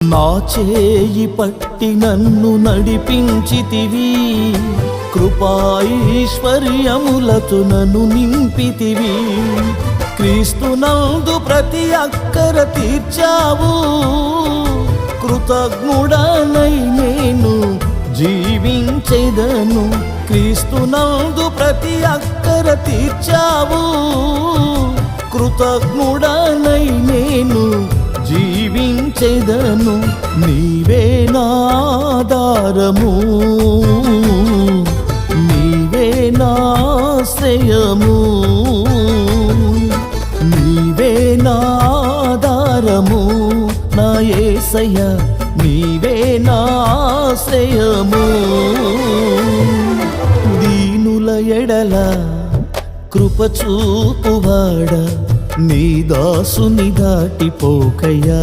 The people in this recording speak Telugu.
నా చేయి పట్టి నన్ను నడిపించితివి, కృపాైశ్వర్యములతో నన్ను నింపితివి. క్రీస్తునందు ప్రతి అక్కర తీర్చావు, కృతజ్ఞుడనై నేను జీవించెదను. క్రీస్తునందు ప్రతి అక్కర తీర్చావు, కృతజ్ఞుడనై నేను జీవించెదను. నీవే నాధారము, నీవే నాశ్రయము, నీవే నాధారము నా యేసయ్య, నీవే నాశ్రయము. దీనుల ఎడల కృప చూపువాడా, నీ దాసుని దాటిపోకయ్యా.